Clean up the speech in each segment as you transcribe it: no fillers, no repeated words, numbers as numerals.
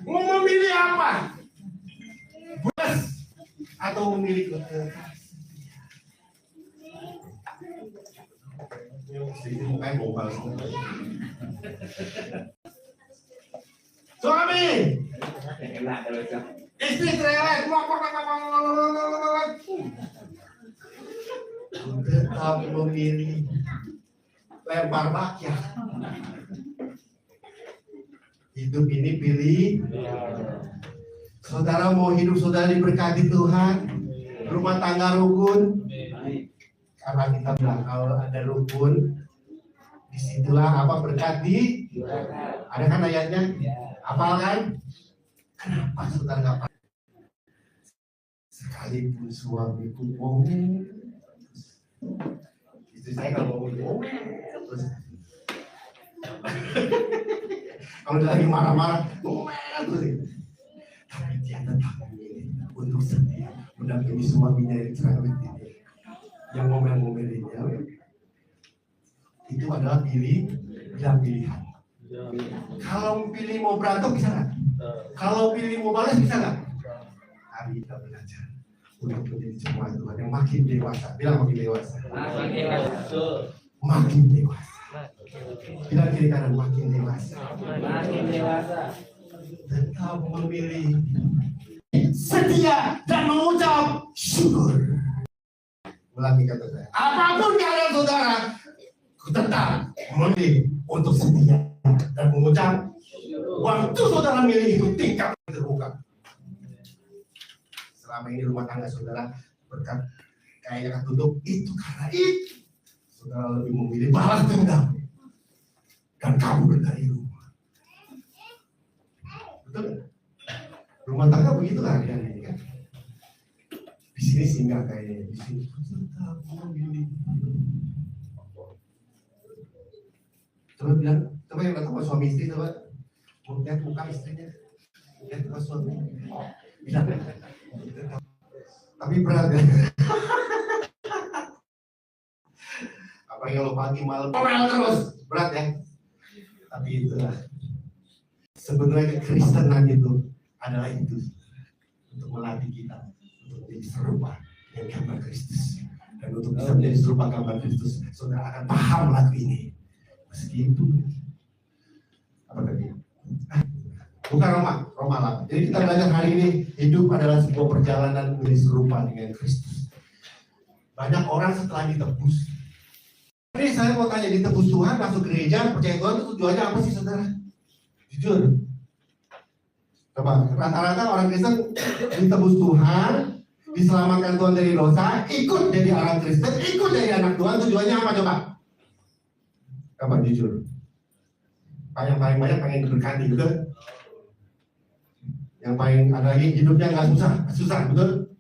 Mau memilih apa? Bus atau memilih suami istri cerewet tetap memilih lempar bakya. Hidup ini pilih. Saudara mau hidup saudara diberkati Tuhan, rumah tangga rukun. Karena kita bilang kalau ada rukun, disitulah apa berkati. Ada kan ayatnya? Hafal kan? Kenapa saudara nggak paham? Sekalipun suamiku ngomel, istri saya kalau ngomel terus. Kalau dia lagi marah-marah, ngomel terus. Tapi dia tetap memilih untuk setia mendampingi suaminya yang cerewet ini, yang ngomel-ngomelinnya. Itu adalah pilihan. Kalau pilih mau berantem bisa nggak? Kalau pilih mau balas bisa nggak? Hari kita belajar untuk menjadi jemaat Tuhan yang makin dewasa. Bilang makin dewasa. Makin dewasa. Bilang kiri kanan makin dewasa. Tetap memilih setia dan mengucap syukur. Ulangi kata saya. Apapun keadaan saudara, tetap memilih untuk setia dan mengucap. Waktu saudara milih itu tingkat terbuka. Selama ini rumah tangga saudara berkat kayaknya ketutup itu karena itu saudara lebih memilih balas dendam dan kabur dari rumah. Betul kan? Rumah tangga begitu kan ini kan? Di sini singgah kayaknya, di sini tetap memilih. Coba bilang, coba yang datang suami istri coba, lihat muka istrinya, lihat muka suami, bilang, tapi berat ya. Apa yang lo pagi malam, ngomel terus, berat ya. Tapi itulah sebenarnya Kristenan itu adalah itu untuk melatih kita untuk menjadi serupa dengan gambar Kristus, dan untuk bisa menjadi serupa gambar Kristus, saudara akan paham lagu ini. Meski itu apa tadi? Bukan Roma 8. Jadi kita belajar hari ini hidup adalah sebuah perjalanan menjadi serupa dengan Kristus. Banyak orang setelah ditebus. Ini saya mau tanya, ditebus Tuhan, masuk gereja, percaya Tuhan itu tujuannya apa sih saudara? Jujur. Coba, rata-rata orang Kristen ditebus Tuhan, diselamatkan Tuhan dari dosa, ikut jadi orang Kristen, ikut jadi anak Tuhan, tujuannya apa coba? Coba jujur. Yang paling banyak pengen diberkati, betul? Yang paling ada lagi hidupnya nggak susah, betul?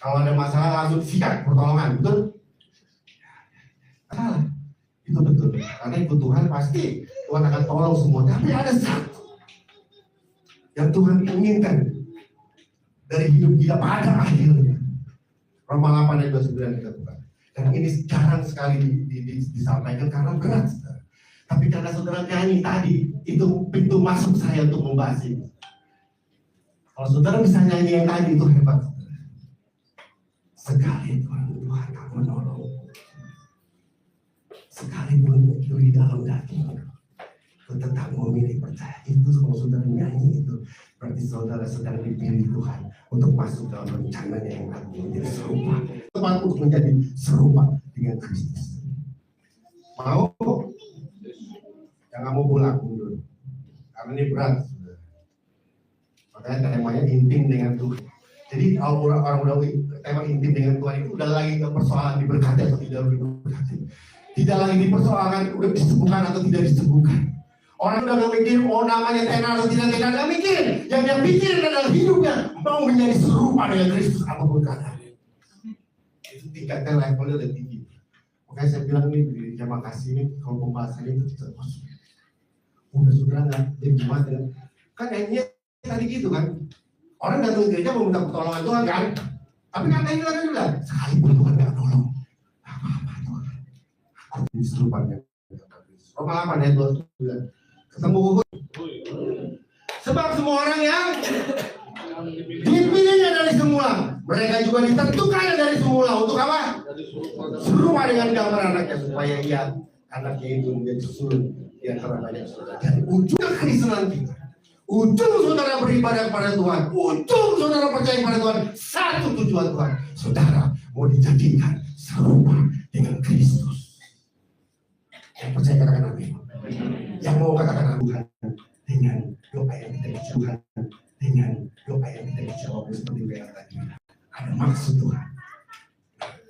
Kalau ada masalah langsung sikat pertolongan, betul? Salah, itu betul. Karena ikut Tuhan pasti Tuhan akan tolong semua. Tapi ada satu yang Tuhan inginkan dari hidup kita pada akhirnya. Roma 8 ayat 29 kita buka. Dan ini jarang sekali disampaikan karena berat. Tapi karena saudara nyanyi tadi, itu pintu masuk saya untuk membahas ini. Kalau saudara bisa nyanyi yang tadi itu hebat. Sekali Tuhan akan menolong. Sekalipun itu di dalam daging, tetap memilih percaya. Itu kalau saudara nyanyi itu, berarti saudara sedang dipilih Tuhan untuk masuk dalam rencananya yang akan menjadi serupa. Tepat untuk menjadi serupa dengan Kristus. Mau? Jangan mau pulang dulu. Karena ini berat. Makanya temanya intim dengan Tuhan. Jadi kalau orang udah tema intim dengan Tuhan itu udah lagi ke persoalan diberkati atau tidak diberkati. Tidak lagi dipersoalkan udah disembuhkan atau tidak disembuhkan. Orang udah gak mikir mau namanya tenar atau tidak tenar, gak mikir. Yang dia pikir adalah hidupnya mau menjadi serupa dengan Kristus apapun keadaannya. Itu tingkatnya levelnya lebih tinggi. Makanya saya bilang nih di jamaah kasih ini kalau pembahasannya itu tidak masuk. Udah saudara nggak jadi jemaat ya? Kan kayaknya tadi gitu kan. Orang datang ke gereja mau minta pertolongan Tuhan kan. Tapi katanya kan juga sekalipun Tuhan nggak nolong, apa-apa Tuhan. Aku jadi serupa dengan Roma 8 ayat 29. Ketemu Sebab semua orang yang dipilihnya dari semula, mereka juga ditentukannya dari semula untuk apa? Serupa dengan gambar anaknya, supaya anaknya itu menjadi susul di antara banyak saudara. Dan ujung kekristenan kita, ujung saudara beribadah kepada Tuhan, ujung saudara percaya kepada Tuhan, satu tujuan Tuhan, saudara mau dijadikan serupa dengan Kristus. Yang percaya katakan amin. Yang mau katakan Tuhan dengan doa yang kita dijauhkan, dengan doa yang kita dijawab seperti yang tadi. Ada maksud Tuhan.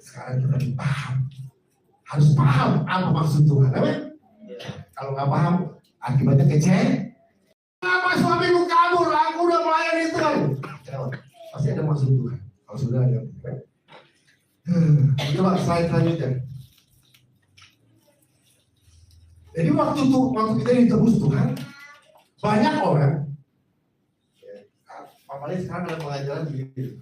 Sekarang kita paham, harus paham apa maksud Tuhan. Amin. Kalau nggak paham, akibatnya kecewa. Kenapa suamiku kabur? Aku udah melayani Tuhan. Pasti ada maksud Tuhan. Kalau sudah ada. Coba slide selanjutnya. Jadi waktu kita ditebus Tuhan, banyak orang. Apalagi sekarang ada pengajaran begini.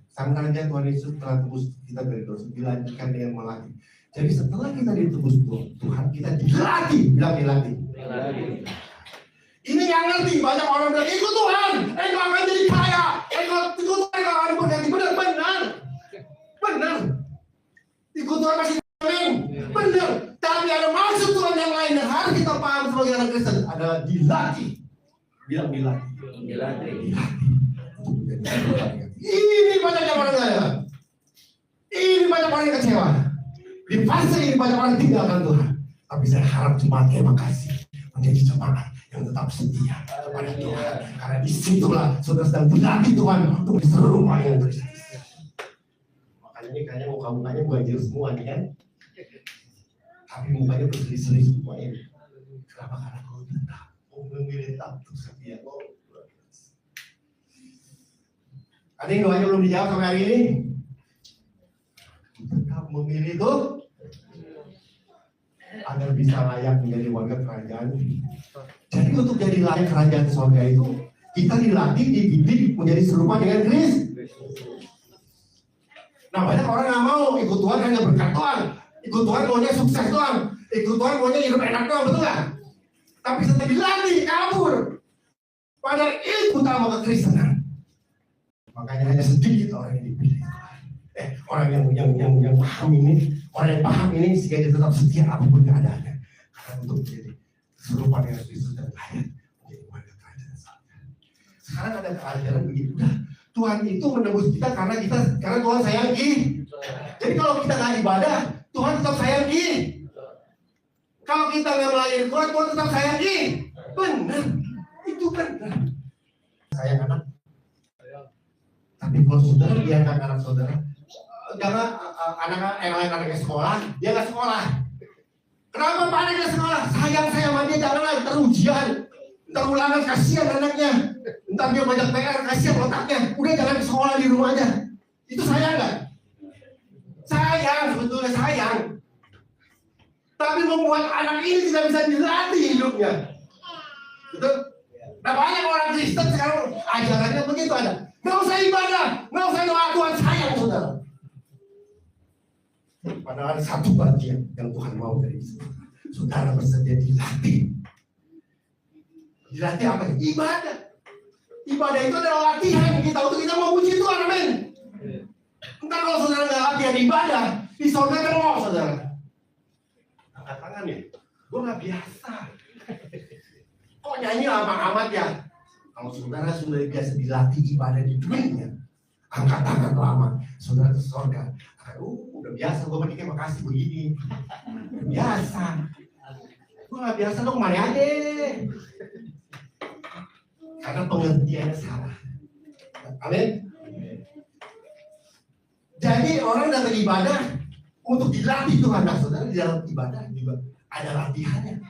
Sang Raja Tuhan Yesus telah tebus kita dari dosa, dilanjutkan dengan melatih. Jadi setelah kita ditebus Tuhan, kita dilatih, bilang dilatih. Ini yang ngerti, banyak orang bilang ikut Tuhan, engkau akan jadi kaya, ikut Tuhan engkau akan berganti. Benar. Ikut Tuhan masih amin, benar. Tapi ada maksud Tuhan yang lain yang harus kita paham sebagai orang Kristen, adalah dilatih. Bilang dilatih. Ini banyak yang orang kaya. Ini banyak orang yang kecewa. Di fase ini banyak orang tinggalkan Tuhan. Tapi saya harap jemaat terima kasih menjadi jemaat yang tetap setia kepada Tuhan. Karena disitulah saudara sedang dilatih Tuhan untuk serupa dengan Kristus. Makanya ini kayaknya muka-mukanya banjir semua nih kan. Tapi mukanya berseri-seri semua ini. Kenapa? Karena kau tetap memilih untuk setia. Ada yang doanya belum dijawab sampai hari ini? Tetap memilih itu agar bisa layak menjadi warga kerajaan. Jadi untuk jadi layak kerajaan surga itu, kita dilatih, dididik menjadi serupa dengan Kristus. Nah banyak orang nggak mau ikut Tuhan hanya berkat Tuhan, ikut Tuhan maunya sukses doang, ikut Tuhan maunya hidup enak doang, betul nggak? Tapi setelah dilatih kabur. Padahal itu utama kekristenan. Makanya hanya sedikit orang yang dipilih. Orang yang paham ini, orang yang paham ini sehingga dia tetap setia apapun keadaannya. Karena untuk menjadi serupa dengan Kristus dan layak menjadi warga kerajaan surga. Sekarang ada keajaran begitu. Tuhan itu menebus kita karena Tuhan sayang kita. Jadi kalau kita nggak ibadah, Tuhan tetap sayang kita. Kalau kita nggak melayani Tuhan, Tuhan tetap sayang kita. Benar, itu benar. Sayang anak. Tapi kalau saudara biarkan anak saudara, jangan anaknya sekolah, dia nggak sekolah. Kenapa Pak nggak sekolah? Sayang saya sama dia, janganlah ntar ujian, ntar ulangan, kasihan anaknya, ntar dia banyak PR, kasihan otaknya. Udah jangan sekolah di rumah aja. Itu sayang nggak? Sayang, sebetulnya sayang. Tapi membuat anak ini tidak bisa dilatih hidupnya. Betul? Nah banyak orang Kristen sekarang ajarannya begitu ada. Nggak usah ibadah, nggak usah doa, Tuhan sayang saudara. Padahal ada satu bagian yang Tuhan mau dari saudara bersedia dilatih. Dilatih apa? Ibadah. Ibadah itu adalah latihan kita untuk kita memuji Tuhan, amin. Entar kalau saudara nggak latihan ibadah, di surga kan mau saudara. Angkat tangan ya, gue nggak biasa. Kok nyanyi lama amat ya? Kalau saudara sudah biasa dilatih ibadah di dunia, angkat tangan lama, saudara ke surga. Udah biasa, gue pakai makasih begini. Biasa. Gue gak biasa dong, kemana aja. Karena pengertiannya salah. Amin. Jadi orang datang ibadah untuk dilatih Tuhan. Nah saudara di dalam ibadah juga ada latihannya.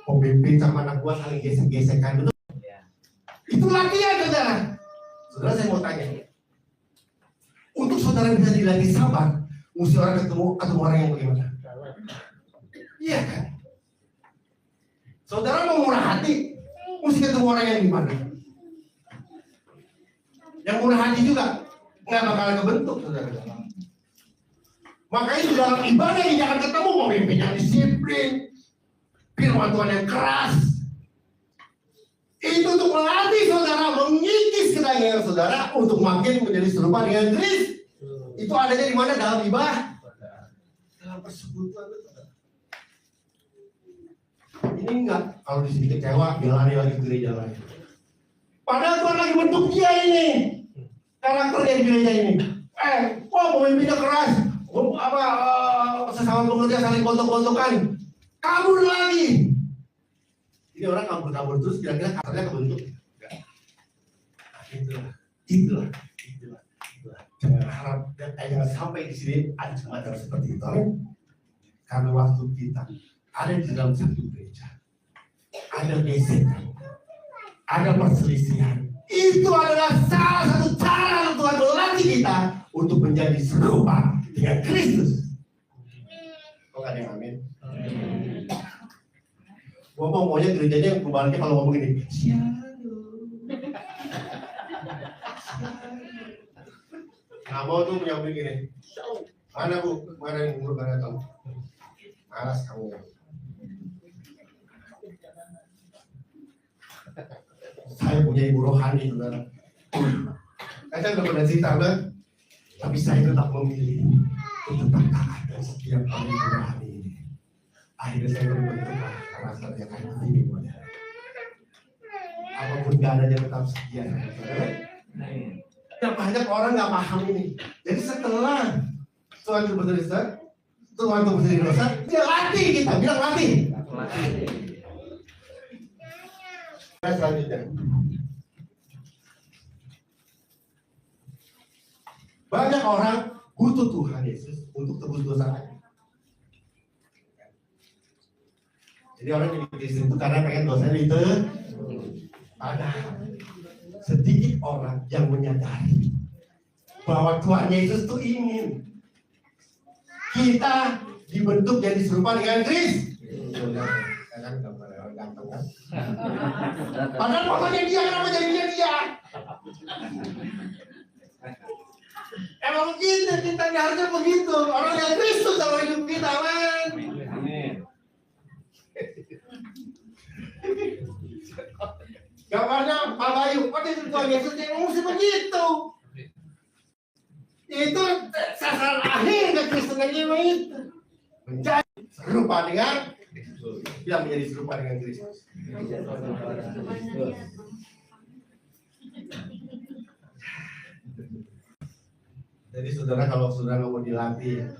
Pemimpin sama anak buah saling gesek-gesekan, betul? Itu latihan saudara. Saudara saya mau tanya, untuk saudara bisa dilatih sabar, mesti orang ketemu orang yang bagaimana? Iya kan? Saudara mau murah hati, mesti ketemu orang yang gimana? Yang murah hati juga nggak bakal kebentuk saudara. Makanya di dalam ibadah ini jangan ketemu pemimpin yang disiplin, firman Tuhan yang keras. Itu untuk melatih saudara mengikis kedagingan saudara untuk makin menjadi serupa dengan Kristus. Itu adanya di mana? Dalam ibadah, dalam persekutuan. Ini enggak, kalau di sini kecewa, dia lari lagi ke gereja lain. Padahal Tuhan lagi bentuk dia ini, karakternya di gereja ini. Pemimpinnya keras, sesama pengerja saling gontok-gontokan, kabur lagi. Ini orang kabur-kabur terus, kira-kira karakternya kebentuk. Itulah. Jangan harap, jangan sampai di sini ada semacam seperti itu. Karena waktu kita ada di dalam satu gereja, ada gesekan, ada perselisihan. Itu adalah salah satu cara Tuhan melatih kita untuk menjadi serupa dengan Kristus. Kok ada yang amin? Gua maunya gerejanya kembalinya kalau ngomong gini, nggak mau tuh punya begini. Mana bu? Mana yang umur mana tahu? Malas kamu. Saya punya ibu rohani, saudara. Saya nggak pernah cerita, tapi saya tetap memilih untuk tetap taat dan setia pada ibu rohani ini. Akhirnya saya berbentuk rasa yang kayak begini, saudara. Apapun keadaannya tetap setia. Dan banyak orang nggak paham ini. Jadi setelah Tuhan itu berdosa, Tuhan itu berdiri dosa, dia latih kita, bilang latih. Selanjutnya, banyak orang butuh Tuhan Yesus untuk tebus dosanya. Jadi orang yang Kristen itu karena pengen dosanya itu. Padahal sedikit orang yang menyadari bahwa Tuhan Yesus itu ingin kita dibentuk jadi serupa dengan Kristus. Kan gambar orang ganteng kan? Padahal fotonya dia, kenapa jadinya dia? Emang kita harusnya begitu. Orang yang Kristus dalam hidup kita, man. Gambarnya Pak Bayu, itu Tuhan Yesus yang mesti begitu. Itu sasaran akhir kekristenan jiwa itu. Menjadi serupa dengan Kristus. Dia menjadi serupa dengan Kristus. Jadi saudara, kalau saudara mau dilatih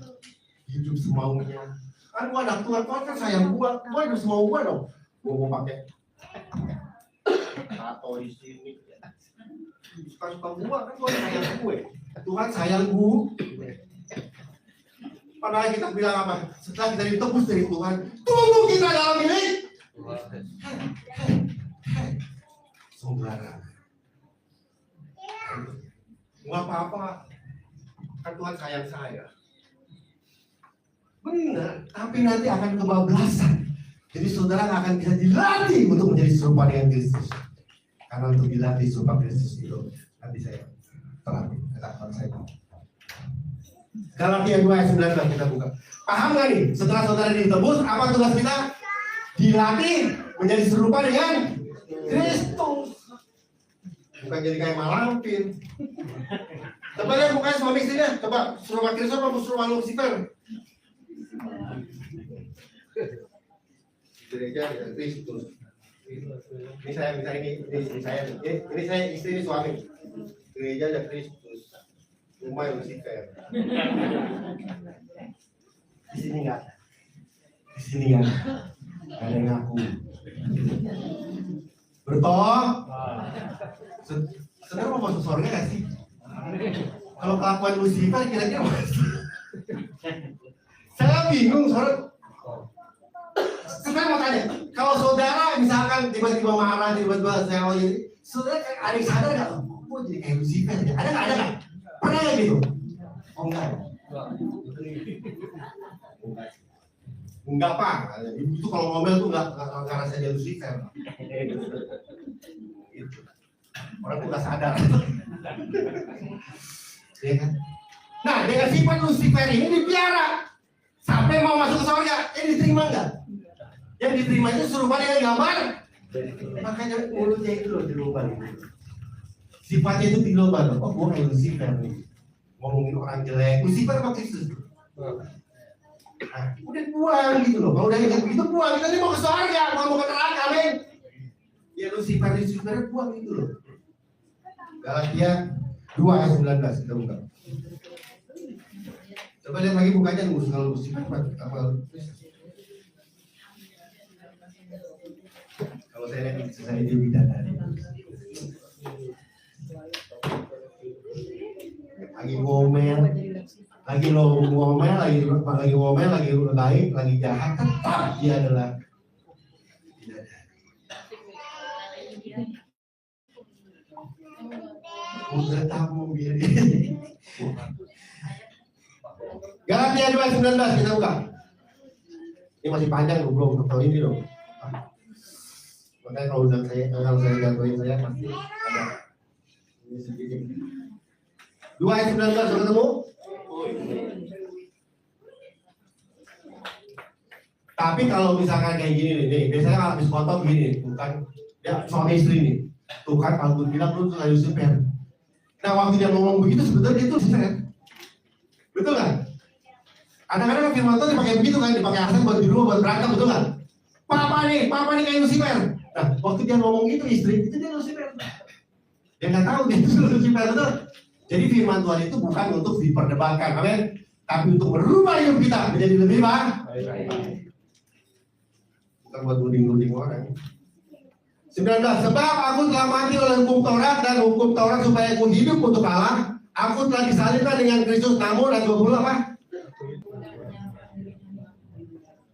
hidup semaunya, kan gua anak Tuhan kan sayang gua hidup semau gua dong. Gua mau pakai atau di sini suka-suka gua kan Tuhan sayang gue. Tuhan sayang gue. Padahal kita bilang apa? Setelah kita ditebus dari Tuhan, tunggu kita dalam ini. Saudara, nggak apa-apa. Kan Tuhan sayang saya. Benar, tapi nanti akan kebablasan. Jadi saudara akan bisa dilatih untuk menjadi serupa dengan Kristus. Karena untuk dilatih serupa Kristus itu, nanti saya terlatih. Katakan saya. Galatia 2 ayat 19 kita buka. Paham nggak nih? Setelah saudara ditebus, apa tugas kita? Dilatih menjadi serupa dengan Kristus. Bukan jadi kayak malampir. Coba lihat mukanya suami istrinya. Coba serupa Kristus apa serupa Lucifer? Gereja ya Kristus. Ini saya minta ini saya istri ini suami. Gereja ada Kristus. Rumah Lucifer. Di sini enggak. Di sini enggak. Ada yang ngaku. Betul? Saudara mau masuk surga nggak sih? Kalau kelakuan Lucifer kira-kira saya bingung, saudara. Saya mau tanya, kalau saudara misalkan tiba-tiba marah, tiba-tiba saya mau jadi, saudara ada yang sadar nggak? Oh jadi kayak Lucifer ya? Ada nggak? Pernah nggak gitu? Oh enggak. Enggak pak. Itu kalau ngomel tuh nggak rasa dia Lucifer. Orang tuh nggak sadar. Ya kan? Nah dengan sifat Lucifer ini dipiara sampai mau masuk ke surga, ini diterima nggak? Yang diterima itu serupa dengan gambar Makanya mulutnya itu loh dirubah. Sifatnya itu dirubah loh. Oh, gua kayak Lucifer nih. Ngomongin orang jelek. Lucifer sama Kristus. Nah, udah buang gitu loh. Kalau udah ingat begitu buang. Kita ini mau ke surga, mau ke neraka, amin. Ya Lucifer buang gitu loh. Galatia 2 ayat 19 kita buka. Coba lihat lagi bukanya kalau Lucifer apa? Kalau saya lihat saya dia bidadari. Lagi ngomel, lagi ngomel, lagi baik, lagi jahat, tetap dia adalah bidadari. Udah tamu biar Galatia 2:19 kita buka. Ini masih panjang loh, belum tahu ini loh. Makanya kalau saya jatuhin saya pasti ada ini sedikit. 2 ayat 19 sudah ketemu? Tapi kalau misalkan kayak gini nih, biasanya kalau habis potong gini, bukan ya suami istri nih. Tuh kan kalau bilang lu tuh Lucifer. Nah waktu dia ngomong begitu sebetulnya itu Lucifer. Betul kan? Kadang-kadang firman Tuhan dipakai begitu kan, dipakai aksen buat dirubah, buat berantem, betul kan? Papa nih kayak Lucifer. Nah waktu dia ngomong gitu istri, itu dia Lucifer. Dia nggak tahu dia itu Lucifer, betul. Jadi firman Tuhan itu bukan untuk diperdebatkan, amin. Tapi untuk merubah hidup kita menjadi lebih baik. Bukan buat nuding orang. 19. Sebab aku telah mati oleh hukum Taurat dan hukum Taurat supaya aku hidup untuk Allah. Aku telah disalibkan dengan Kristus. Namun dan 20 apa?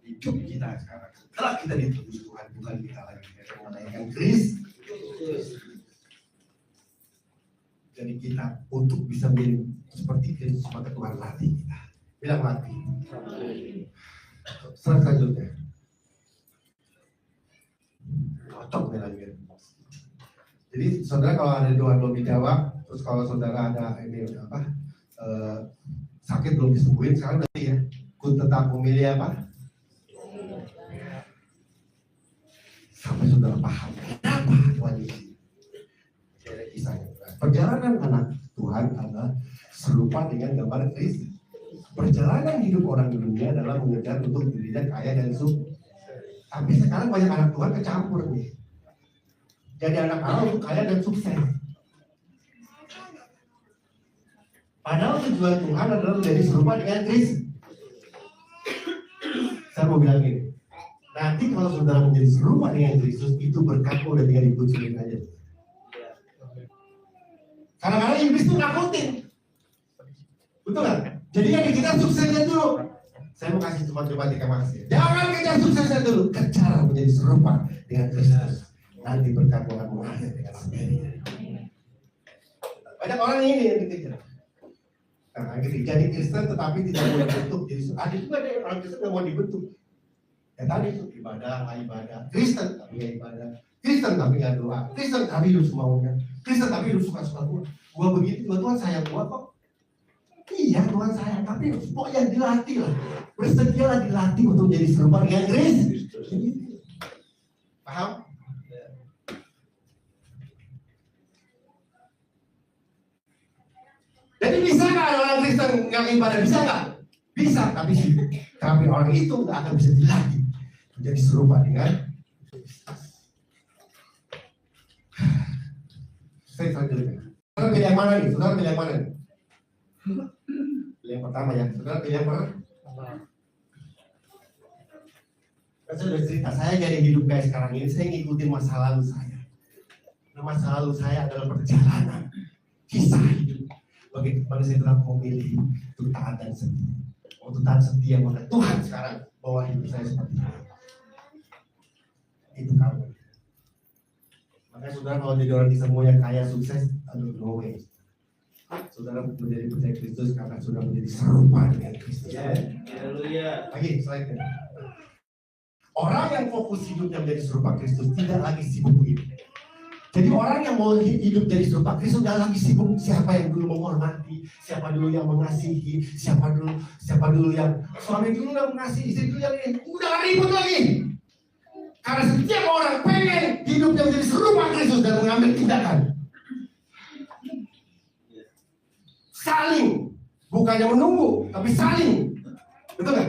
Hidup kita sekarang. Setelah kita ditebus Tuhan, bukan kita lagi menaikkan Kristus. Jadi kita untuk bisa menjadi seperti Kristus maka Tuhan latih kita. Bilang latih. Selanjutnya. Cocok lagi. Jadi saudara kalau ada doa belum dijawab, terus kalau saudara ada ini apa sakit belum disembuhin, sekarang nanti ya, ku tetap memilih apa? Sampai saudara paham kenapa Tuhan ini. Ada kisahnya. Perjalanan anak Tuhan adalah serupa dengan gambaran Kristus. Perjalanan hidup orang di dunia adalah mengejar untuk dirinya kaya dan sukses. Tapi sekarang banyak anak Tuhan kecampur nih. Jadi anak Allah untuk kaya dan sukses. Padahal tujuan Tuhan adalah menjadi serupa dengan Kristus. Saya mau bilang gini, nanti kalau saudara menjadi serupa dengan Kristus, itu berkat udah tinggal dikucilin aja. Kadang-kadang iblis itu nakutin, betul kan? Jadi yang kita suksesnya dulu. Saya mau kasih cuma tiga makasih. Jangan kejar suksesnya dulu, kejar menjadi serupa dengan Kristus. Nanti berkat Tuhan mengalir dengan sendirinya. Banyak orang ini yang dikejar. Nah, akhirnya jadi Kristen tetapi tidak mau dibentuk. Ada juga ada orang Kristen yang mau dibentuk. Ya tadi itu ibadah. Kristen tapi nggak ibadah. Kristen tapi nggak doa. Kristen tapi hidup semaunya. Kristen tapi hidup suka-suka gua. Gua begitu, Tuhan sayang gua kok. Iya Tuhan sayang, tapi pokoknya dilatih lah. Bersedialah dilatih untuk jadi serupa dengan Kristus. Paham? Jadi bisa nggak orang Kristen nggak ibadah? Bisa nggak? Bisa, tapi orang itu nggak akan bisa dilatih menjadi serupa dengan Kristus. Saya selanjutnya. Saudara pilih yang mana nih? Saudara pilih yang mana nih? Pilih yang pertama ya. Saudara pilih yang mana? Saya sudah cerita, saya jadi hidup kayak sekarang ini, saya ngikutin masa lalu saya. Nah, masa lalu saya adalah perjalanan kisah hidup. Bagaimana saya telah memilih untuk taat dan setia. Untuk taat setia, maka Tuhan sekarang bawa hidup saya seperti ini. Itu kamu. Makanya saudara kalau jadi orang semuanya kaya, sukses, aduh no way. Saudara menjadi percaya Kristus karena sudah menjadi serupa dengan Kristus. Haleluya. Lagi slide-nya. Orang yang fokus hidupnya menjadi serupa Kristus tidak lagi sibuk hidup. Jadi orang yang mau hidup jadi serupa Kristus tidak lagi sibuk siapa yang dulu menghormati, siapa dulu yang mengasihi, siapa dulu yang suami dulu yang mengasihi, istri dulu yang ini. Udah gak ribut lagi. Karena setiap orang pengen tindakan. Saling, bukannya menunggu, tapi saling. Betul kan?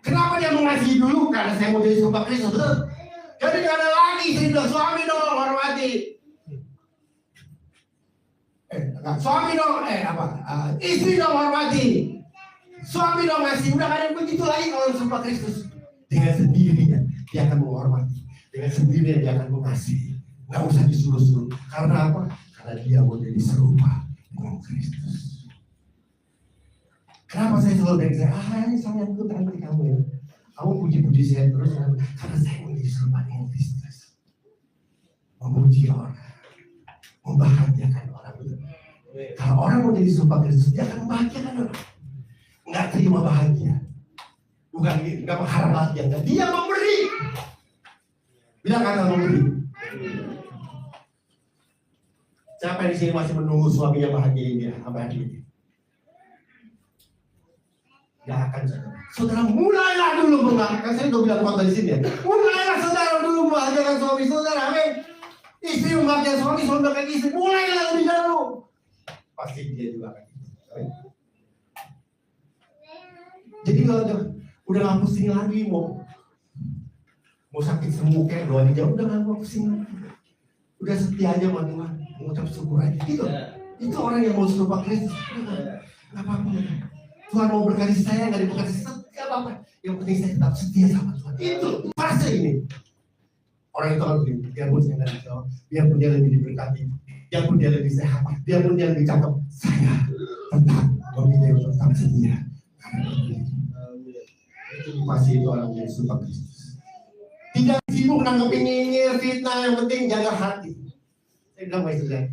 Kenapa dia mengasihi dulu? Karena saya mau jadi serupa Kristus, betul? Jadi gak ada lagi istri bilang, suami dong hormati. Suami dong, istri dong hormati. Suami dong ngasih, udah gak ada yang begitu lagi kalau serupa Kristus. Dengan sendirinya dia akan menghormati, dengan sendirinya dia akan mengasihi. Gak usah disuruh-suruh. Karena apa? Karena dia mau jadi serupa dengan Kristus. Kenapa saya selalu dari saya, ini sayangku nanti kamu ya. Kamu puji-puji saya terus, karena saya mau jadi serupa dengan Kristus. Memuji orang, membahagiakan orang. Kalau orang mau jadi serupa Kristus, dia akan membahagiakan orang. Nggak terima bahagia, bukan nggak mengharap bahagia, dia memberi. Bilang kata memberi. Siapa di sini masih menunggu suaminya bahagiain dia sampai hari ini? Gak akan, saudara mulailah dulu membahagiakan. Saya udah bilang khotbah di sini ya. Mulailah saudara dulu membahagiakan suami saudara. Amin. Istri membahagiakan suami, suami membahagiakan istri. Mulailah lebih dahulu. Pasti dia juga akan. Amin. Jadi kalau udah nggak pusing lagi mau sakit sembuh kayak doa di jauh, udah nggak pusing lagi. Udah setia aja sama Tuhan, mengucap syukur aja. Itu orang yang mau serupa Kristus. Nggak apa-apa. Tuhan mau berkati saya, nggak diberkati setia apa-apa. Yang penting saya tetap setia sama Tuhan. Itu fase ini. Orang itu akan begini, biarpun saya nggak dijawab, biarpun dia lebih diberkati, biarpun dia lebih sehat, biarpun dia lebih cakep, saya tetap memilih untuk tetap setia. Itu pasti itu orang yang serupa Kristus. Tidak sibuk nanggepin nyinyir, fitnah, yang penting jaga hati. Saya bilang sama istri saya,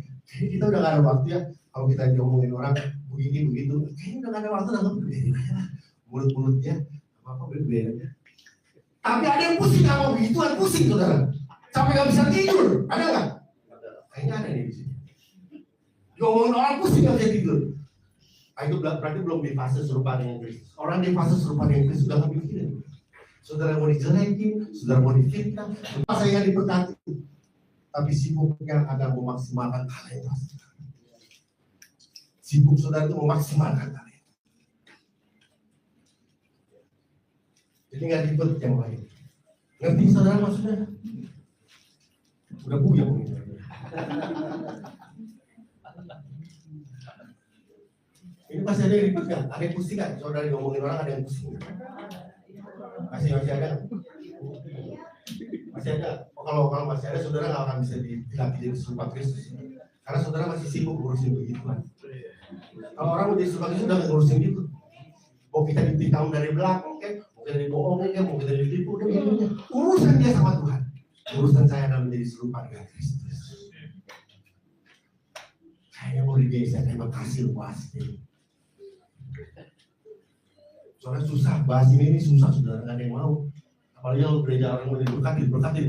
kita udah gak ada waktu ya. Kalau kita diomongin orang begini begitu, kayaknya udah gak ada waktu nanggep, biarin aja lah. Mulut-mulutnya apa biarin aja. Tapi ada yang pusing sama begituan, pusing saudara. Sampai gak bisa tidur, ada nggak? Kayaknya ada nih di sini. Diomongin orang pusing gak bisa tidur. Itu berarti belum di fase serupa dengan Kristus. Orang di fase serupa dengan Kristus sudah kepikiran. Saudara mau dijelekin, saudara mau difitnah, saya yang diberkati. Tapi sibuknya adalah memaksimalkan talenta. Sibuk saudara itu memaksimalkan talenta. Jadi nggak ribet yang lain. Ngerti saudara maksudnya? Udah buyang ini. Ini masih ada yang ribet nggak? Ada yang pusing nggak? Saudara ngomongin orang ada yang pusing nggak? Masih ada? Masih ada? Kalau masih ada, saudara nggak akan bisa dilatih jadi serupa Kristus. Karena saudara masih sibuk ngurusin begituan. Kalau orang udah serupa Kristus udah nggak ngurusin gitu. Mau kita ditikam dari belakang, mau kita dibohongin, mau kita ditipu, urusan dia sama Tuhan. Urusan saya adalah menjadi serupa dengan Kristus. Saya mau digeser, terima kasih pasti. Soalnya susah, bahas ini susah, saudara, nggak ada yang mau. Apalagi kalau gereja orang mau diberkati,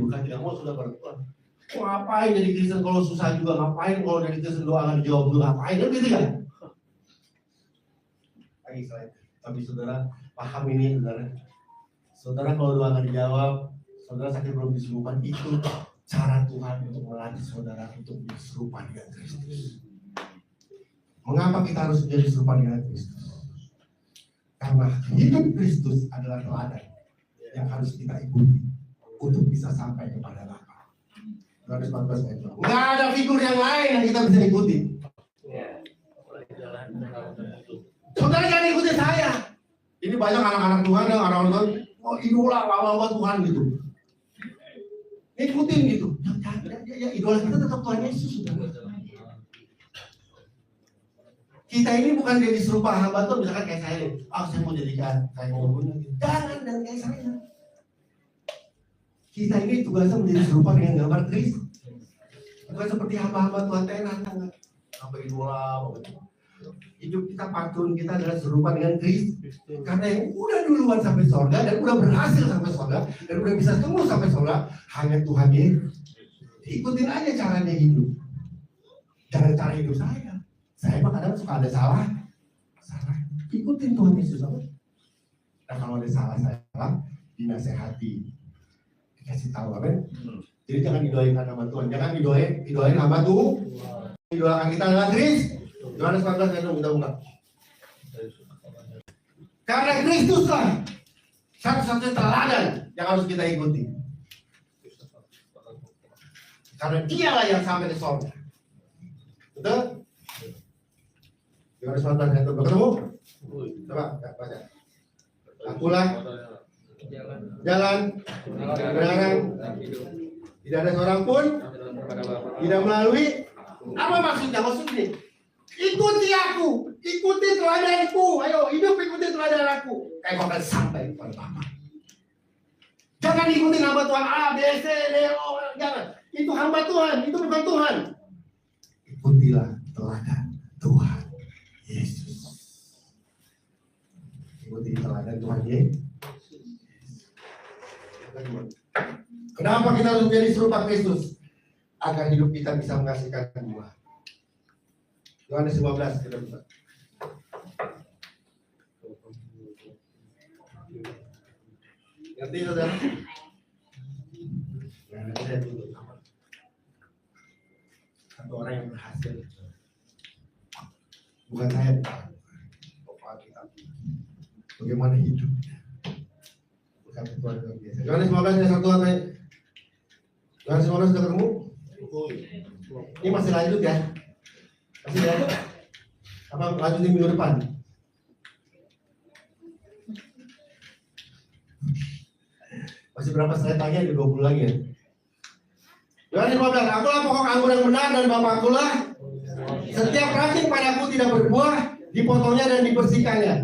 nggak mau sudah berdoa. Ngapain jadi Kristen kalau susah juga, ngapain kalau dari Kristen doa nggak dijawab juga, ngapain, kan gitu kan? Tapi saudara, paham ini saudara. Saudara kalau doa nggak dijawab, saudara sakit belum disembuhkan, itu cara Tuhan untuk melatih saudara untuk serupa dengan Kristus. Mengapa kita harus menjadi serupa dengan Kristus? Karena hidup Kristus adalah teladan yang harus kita ikuti untuk bisa sampai kepada Bapa. Yohanes 14 ayat 2. Nggak ada figur yang lain yang kita bisa ikuti. Saudara jangan ikuti saya. Ini banyak anak-anak Tuhan yang orang-orang Tuhan, oh idola lama-lama Tuhan gitu. Ikutin gitu. Ya, idola kita tetap Tuhan Yesus. Kita ini bukan jadi serupa hamba Tuhan, misalkan kayak saya, saya mau jadikan kayak ngomong gitu. Jangan kayak saya. Kita ini tugasnya menjadi serupa dengan gambar Kristus. Bukan seperti hamba-hamba Tuhan tenan, apa idola, hidup kita patun kita adalah serupa dengan Kristus. Karena yang udah duluan sampai surga dan udah berhasil sampai surga dan udah bisa tembus sampai surga hanya Tuhan Yesus. Ikutin aja caranya hidup. Jangan cara hidup saya. Saya mah kadang suka ada salah. Ikutin Tuhan Yesus. Nah kalau ada salah dinasehati, dikasih kasih tahu, amin. Jadi jangan idoakan nama Tuhan, jangan idoain hamba Tuhan. Idolakan kita adalah Kristus. Yohanes 14 ayat 6 kita buka. Karena Kristuslah satu-satunya teladan yang harus kita ikuti. Karena dialah yang sampai ke sorga. Betul? Yohanes 14 ayat 6 ketemu? Coba baca. Akulah jalan kebenaran, tidak ada seorang pun tidak melalui. Apa maksudnya? Maksudnya ikuti aku, ikuti teladanku. Ayo hidup ikuti teladan aku. Kayak kau akan sampai kepada Bapa. Jangan ikuti hamba Tuhan A, B, C, D, O. Jangan. Itu hamba Tuhan, itu bukan Tuhan. Ikutilah teladan Tuhan Yesus. Ikuti teladan Tuhan Yesus. Kenapa kita harus menjadi serupa Kristus? Agar hidup kita bisa menghasilkan buah. Yohanes 15 kita bisa. Ngerti saudara? Nah, saya tutup. Satu orang yang berhasil. Bukan saya, Bapak kita. Bagaimana hidupnya? Bukan Tuhan yang biasa. Yohanes 15 ayat 1 sampai Yohanes 15 sudah ketemu? Ini masih lanjut ya? Masih lanjut? Apa lanjutin minggu depan? Masih berapa slide lagi? Ada 20 lagi ya? Yohanes 15, akulah pokok anggur yang benar dan Bapakkulah. Setiap ranting padaku tidak berbuah, dipotongnya dan dibersihkannya.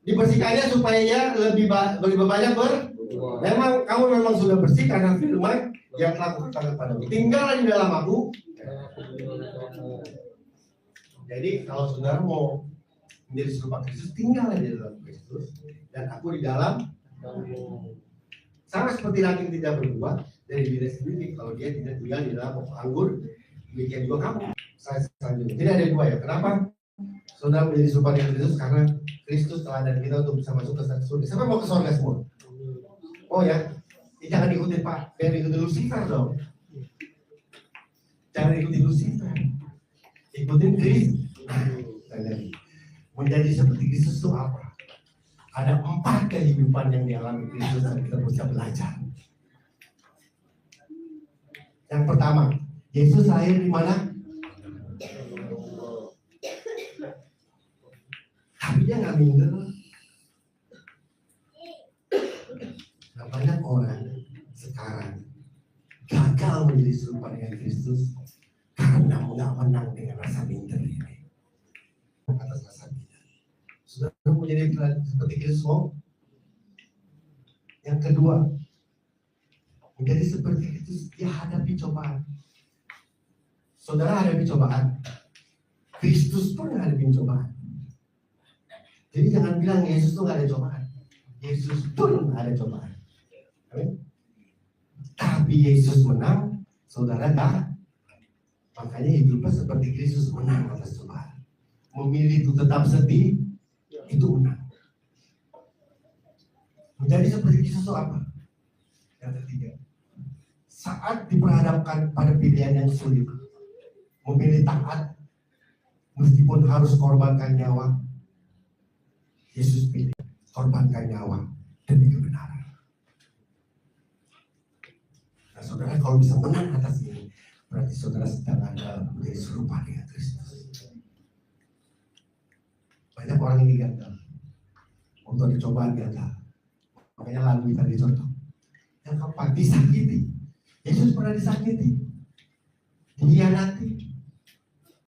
Dibersihkannya supaya ia lebih banyak berbuah. Kamu memang sudah bersih karena firman yang telah kukatakan padamu. Tinggallah di dalam aku. Jadi kalau saudara mau menjadi serupa Kristus, tinggallah di dalam Kristus dan aku di dalam. Sama seperti ranting tidak berbuah dari diri sendiri kalau dia tidak tinggal di dalam pokok anggur, demikian juga kamu. Saya selanjutnya. Jadi ada dua ya. Kenapa saudara menjadi serupa dengan Kristus? Karena Kristus teladan kita untuk bisa masuk ke surga. Siapa mau ke surga semua? Oh ya. Jangan ikutin Pak, jangan ikutin Lucifer dong. Jangan ikutin Lucifer. Ikutin Kristus. Menjadi seperti Kristus itu apa? Ada 4 kehidupan yang dialami Kristus dan kita bisa belajar. Yang pertama, Yesus lahir di mana? Tapi dia nggak minder. Nah, banyak orang sekarang gagal menjadi serupa dengan Kristus karena nggak menang dengan rasa minder ini. Atas rasa minder. Sudah menjadi seperti Kristus mau? Yang kedua, menjadi seperti Kristus dia hadapi cobaan. Saudara hadapi cobaan, Kristus pun hadapi cobaan. Jadi jangan bilang Yesus itu nggak ada cobaan. Yesus pun ada cobaan. Amin. Tapi Yesus menang, saudara enggak. Makanya hidupnya seperti Kristus menang atas cobaan. Memilih untuk tetap setia, itu menang. Menjadi seperti Kristus itu apa? Yang ketiga, saat diperhadapkan pada pilihan yang sulit, memilih taat, meskipun harus korbankan nyawa, Yesus pilih korbankan nyawa demi kebenaran. Nah, saudara kalau bisa menang atas ini, berarti saudara sedang ada menjadi serupa dengan Kristus. Banyak orang ini gagal, untuk dicobaan gagal. Makanya lalu tadi contoh. Yang keempat, disakiti. Yesus pernah disakiti, dikhianati,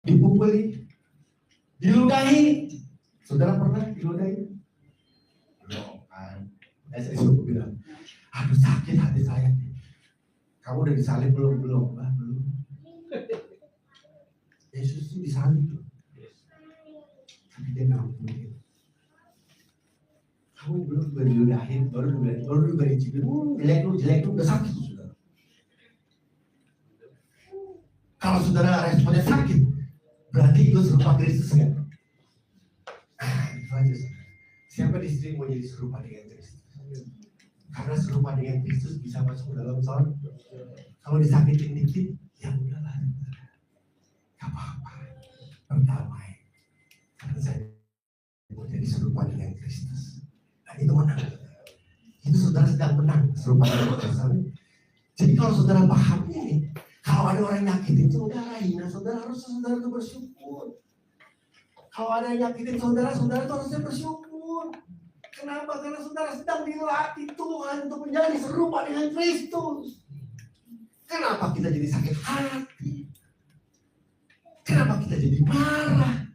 dipukuli, diludahi. Saudara pernah diludahi? Belum kan? Saya suruh bilang, aduh sakit hati saya. Kamu udah disalib belum? Belum. Yesus itu disalib loh. Tapi dia ngampuni. Kamu belum diludahin, baru dicibir, jelek lu, udah sakit tuh saudara. Kalau saudara responnya sakit, berarti itu serupa Kristus kan? Itu aja saudara. Siapa di sini mau jadi serupa dengan Kristus? Karena serupa dengan Kristus bisa masuk dalam sorga. Kalau disakitin dikit, ya udahlah. Gak apa-apa. Berdamai. Karena saya mau jadi serupa dengan Kristus. Dan itu menang. Itu saudara sedang menang serupa dengan Kristus. Jadi kalau saudara paham ini, kalau ada orang nyakitin saudara, hina saudara, harus saudara itu bersyukur. Kalau ada yang nyakitin saudara, saudara itu harusnya bersyukur. Kenapa? Karena saudara sedang dilatih Tuhan untuk menjadi serupa dengan Kristus. Kenapa kita jadi sakit hati? Kenapa kita jadi marah?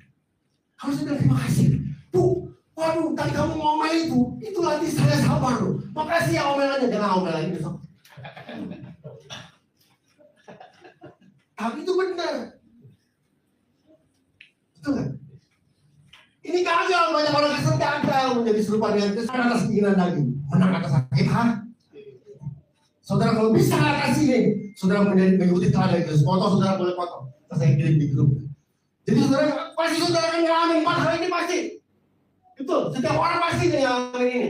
Harusnya bilang terima kasih. Bu, waduh, tadi kamu ngomel itu latih saya sabar loh. Makasih ya omelannya, jangan ngomel lagi besok. Tapi itu benar. Betul kan? Ini gagal, banyak orang Kristen gagal menjadi serupa dengan Kristus atas keinginan daging, menang atas sakit hati. Saudara kalau bisa atasi ini, saudara mengikuti teladan Kristus. Foto saudara boleh foto, saya kirim di grup. Jadi saudara akan ngalamin hal ini pasti. Betul, setiap orang pasti ngalamin ini.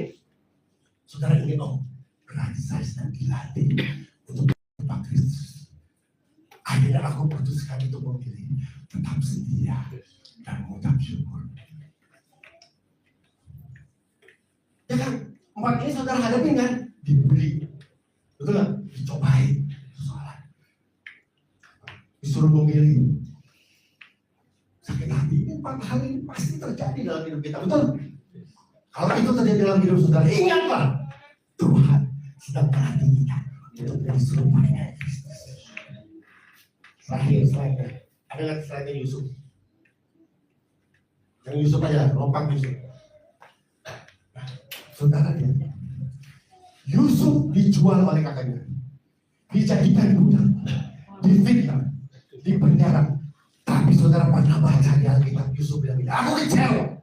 Saudara ingin, berarti saya sedang dilatih untuk serupa Kristus. Akhirnya aku putuskan untuk memilih tetap setia dan mengucap syukur. Ya kan, 4 ini saudara hadapin kan? Dibeli, betul kan? Dicobain, soalan. Disuruh memilih. Sakit hati ini 4 hal ini pasti terjadi dalam hidup kita, betul? Kalau itu terjadi dalam hidup saudara, ingatlah Tuhan sedang melatih kita untuk menjadi serupa dengan Kristus. Terakhir slide-nya, ada nggak slide-nya Yusuf? Yang Yusuf aja, lompat Yusuf. Saudara lihat, Yusuf dijual oleh kakaknya, dijadikan budak, difitnah, dipenjara. Tapi saudara pernah baca di Alkitab Yusuf bilang, aku kecewa,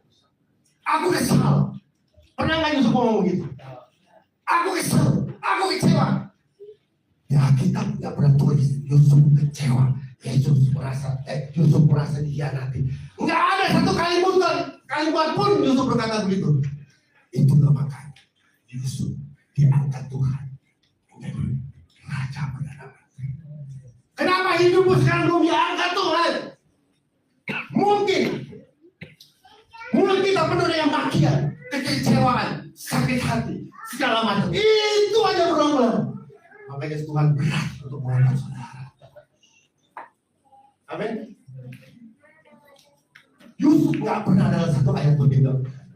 aku kesal. Pernah nggak Yusuf ngomong begitu? Aku kesal, aku kecewa. Di Alkitab nggak pernah tulis Yusuf kecewa, Yusuf merasa dikhianati. Nggak ada satu kalimat pun Yusuf berkata begitu. Itulah makanya Yusuf diangkat Tuhan menjadi raja perdana menteri. Kenapa hidupmu sekarang belum diangkat Tuhan? Mungkin mulut kita penuh dengan makian, kekecewaan, sakit hati, segala macam. Itu aja berulang-ulang. Makanya Tuhan berat untuk mengangkat saudara. Amin. Yusuf nggak pernah dalam satu ayat begitu.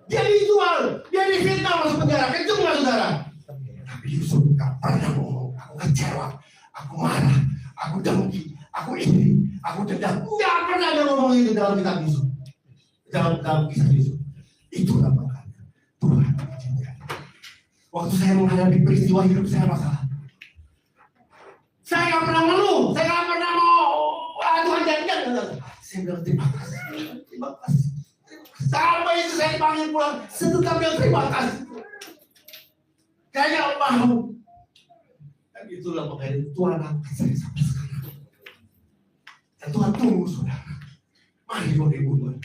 Dia dijual, dia difitnah masuk penjara, kenceng nggak saudara? Tapi Yusuf nggak pernah ngomong, aku kecewa, aku marah, aku dengki, aku iri, aku dendam. Nggak pernah dia ngomong itu dalam kitab Yusuf, dalam kisah Yusuf. Itulah makanya Tuhan mengizinkan. Waktu saya menghadapi peristiwa hidup saya masalah, saya nggak pernah ngeluh, saya nggak pernah mau Tuhan jangan. Saya bilang terima kasih, terima kasih. Sampai itu saya dipanggil pulang, setetap yang terima kasih. Kayaknya mau. Dan itulah makanya Tuhan angkat saya sampai sekarang. Dan Tuhan tunggu saudara. Mari 2002.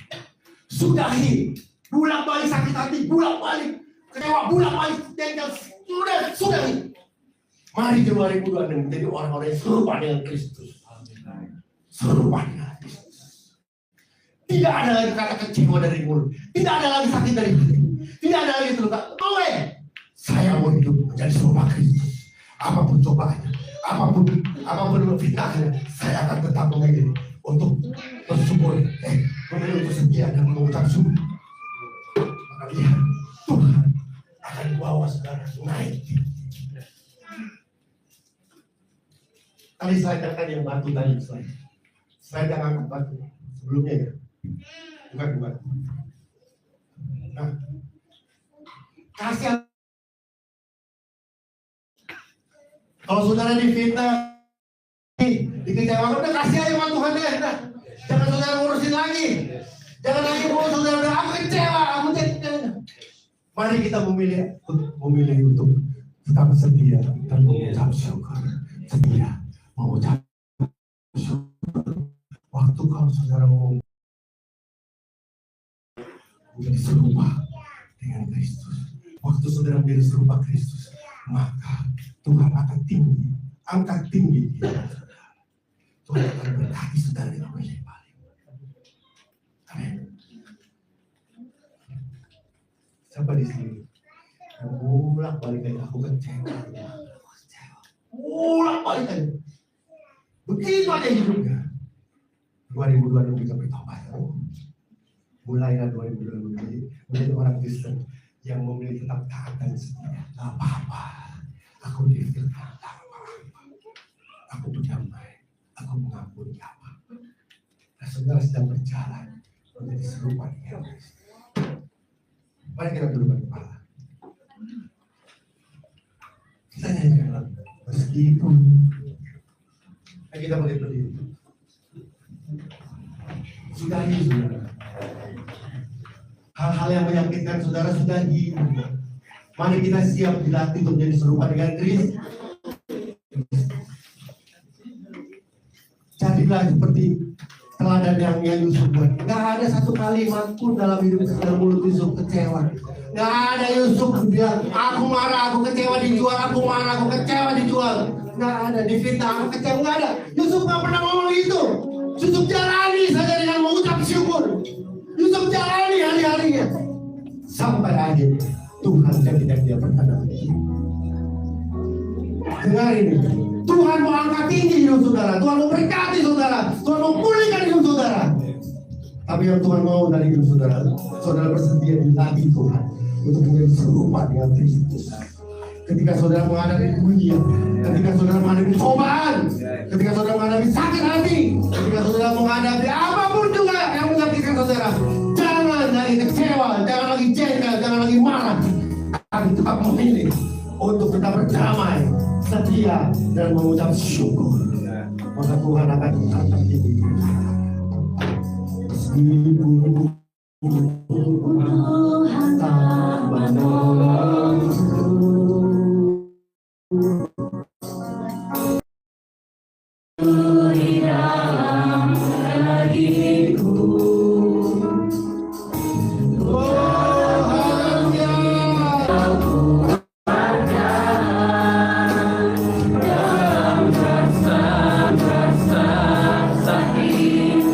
Sudahi. Bulan balik sakit hati, bulan balik kecewa, bulan balik tinggal. Sudahi. Mari 2002 menjadi orang-orang yang serupa dengan Kristus. Serupa dengan Kristus. Tidak ada lagi kata kecewa dari mulut. Tidak ada lagi sakit dari hati. Tidak ada lagi terluka. Saya mau hidup menjadi serupa Kristus. Apapun cobaannya, apapun fitnahnya, saya akan tetap memilih untuk bersyukur, memilih untuk setia dan mengucap syukur. Maka lihat, Tuhan akan bawa saudara naik. Tadi slide kan yang batu tadi slide yang angkat batu sebelumnya ya. Bukan. Nah, kasihan. Kalau saudara difitnah, dikecewakan, udah kasih aja sama Tuhan deh. Nah, jangan saudara ngurusin lagi. Jangan lagi ngurus saudara bilang, aku kecewa, aku tidak. Mari kita memilih untuk tetap setia dan mengucap syukur. Setia, mengucap syukur. Waktu kalau saudara mau menjadi serupa dengan Kristus, waktu saudara menjadi serupa Kristus, maka Tuhan akan angkat tinggi dia. Tuhan akan berkati saudara dengan berlimpah. Amin. Siapa di sini? Ulang balik lagi, aku kecewa. Ulang balik lagi. Begitu aja hidupnya. 2020 kita bertobat. Mulailah 2020 menjadi orang Kristen yang memilih tetap taat dan setia. Gak apa-apa. Aku difilter, gak apa-apa. Aku berdamai. Aku mengampuni apa-apa. Nah, saudara sedang berjalan menjadi serupa dengan Kristus. Mari kita duduk kepala. Kita nyanyikan lagu. Meskipun kita boleh berdiri. Sudahi saudara. Hal-hal yang menyakitkan saudara sudahi. Mari kita siap dilatih untuk menjadi serupa dengan Kristus. Jadilah seperti teladan yang Yusuf buat. Gak ada satu kalimat pun dalam hidup dalam mulut Yusuf kecewa. Gak ada Yusuf bilang, aku marah, aku kecewa dijual, aku marah, aku kecewa dijual. Gak ada, difitnah, aku kecewa, gak ada. Yusuf gak pernah ngomong itu. Yusuf jalani saja dengan mengucap syukur. Yusuf jalani hari-harinya sampai akhir Tuhan jadikan dia bertanda. Dengar ini, Tuhan mau angkat tinggi hidup saudara, Tuhan mau berkati saudara, Tuhan mau pulihkan hidup saudara. Tapi yang Tuhan mau dari hidup saudara, saudara bersedia dilatih Tuhan untuk menjadi serupa dengan Kristus. Ketika saudara menghadapi ujian, ketika saudara menghadapi cobaan, ketika saudara menghadapi sakit hati, ketika saudara menghadapi apapun juga yang menyakitkan saudara, jangan lagi kecewa, jangan lagi jengkel, jangan lagi marah. Tapi tetap memilih untuk tetap berdamai, setia, dan mengucap syukur. Maka Tuhan akan angkat tinggi. Meskipun Tuhan tak menolongku, di dalam hatiku, Tuhan yang aku hargai dalam rasa sakit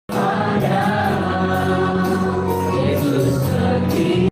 ada Yesus setia.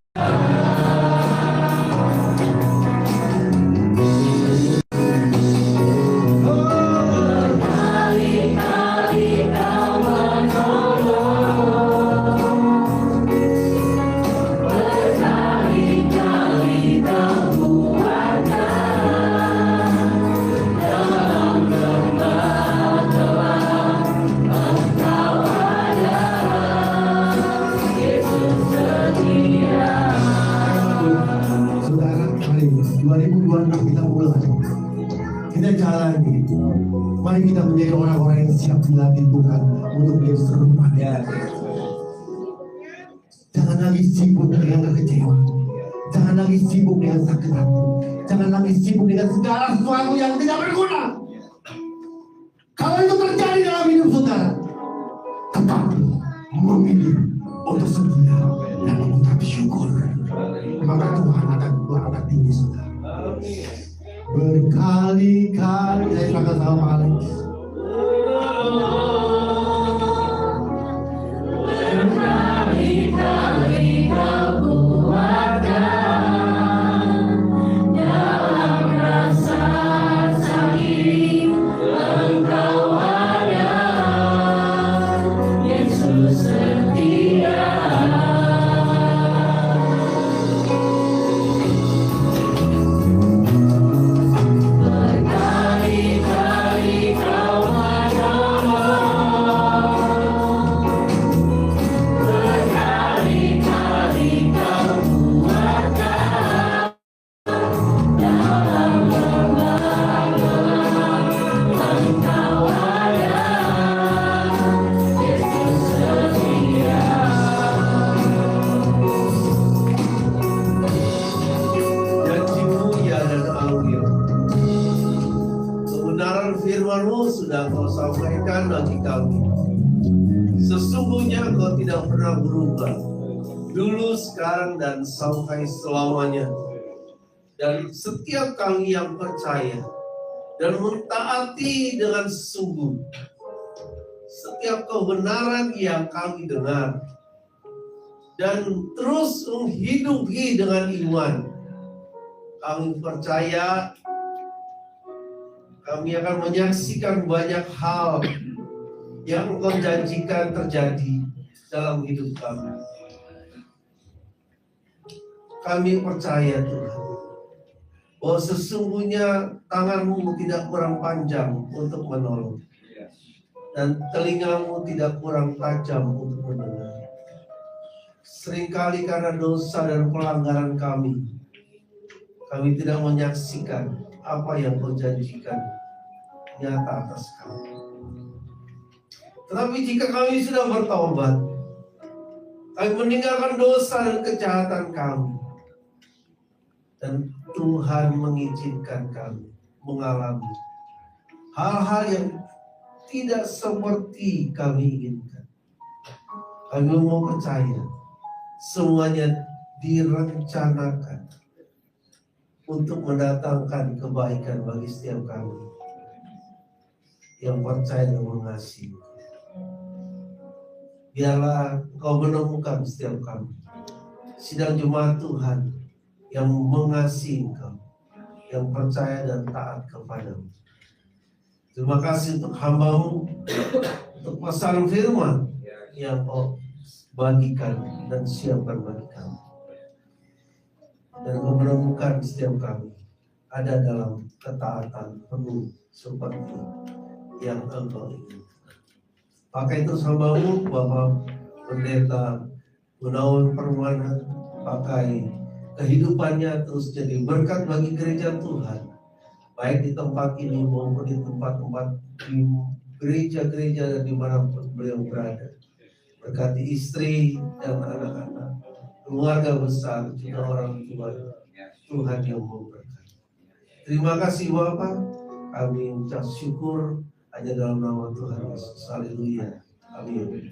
Mari kita menjadi orang-orang yang siap dilatih Tuhan untuk menjadi serupa dia. Jangan lagi sibuk dengan kekecewaan, jangan lagi sibuk dengan sakit hati, jangan lagi sibuk dengan segala sesuatu yang tidak berguna. Kalau itu terjadi dalam hidup saudara, tetap memilih untuk setia dan mengucap syukur, maka Tuhan akan berangkat tinggi saudara. Berkali-kali saya serahkan sama Pak Alex. Berkali-kali kau kuatkan dalam rasa sakit, Engkau ada, Yesus setia. Sudah kau sampaikan bagi kami. Sesungguhnya kau tidak pernah berubah, dulu, sekarang, dan sampai selamanya. Dan setiap kami yang percaya dan mentaati dengan sungguh setiap kebenaran yang kami dengar dan terus menghidupi dengan iman, kami percaya kami akan menyaksikan banyak hal yang Engkau janjikan terjadi dalam hidup kami. Kami percaya Tuhan bahwa sesungguhnya tangan-Mu tidak kurang panjang untuk menolong dan telinga-Mu tidak kurang tajam untuk mendengar. Seringkali karena dosa dan pelanggaran kami tidak menyaksikan apa yang Kau janjikan nyata atas kami. Tetapi jika kami sudah bertobat, kami meninggalkan dosa dan kejahatan kami, dan Tuhan mengizinkan kami mengalami hal-hal yang tidak seperti kami inginkan, kami mau percaya semuanya direncanakan untuk mendatangkan kebaikan bagi setiap kami yang percaya dan mengasihi. Biarlah Kau menemukan setiap kami sidang jemaat Tuhan yang mengasihi Engkau, yang percaya dan taat kepada-Mu. Terima kasih untuk hamba-Mu, untuk pesan firman yang Kau bagikan dan siapkan bagi kami. Dan Kau menemukan setiap kami ada dalam ketaatan penuh seperti yang Engkau inginkan. Pakai terus hamba-Mu, Bapak Pendeta Gunawan Permana, pakai kehidupannya terus jadi berkat bagi gereja Tuhan, baik di tempat ini maupun di tempat-tempat di gereja-gereja dan dimanapun beliau berada. Berkati istri dan anak-anak, keluarga besar, juga orang tua, Tuhan yang memberkati. Terima kasih Bapak, kami ucap syukur hanya dalam nama Tuhan Yesus. Haleluya. Amin.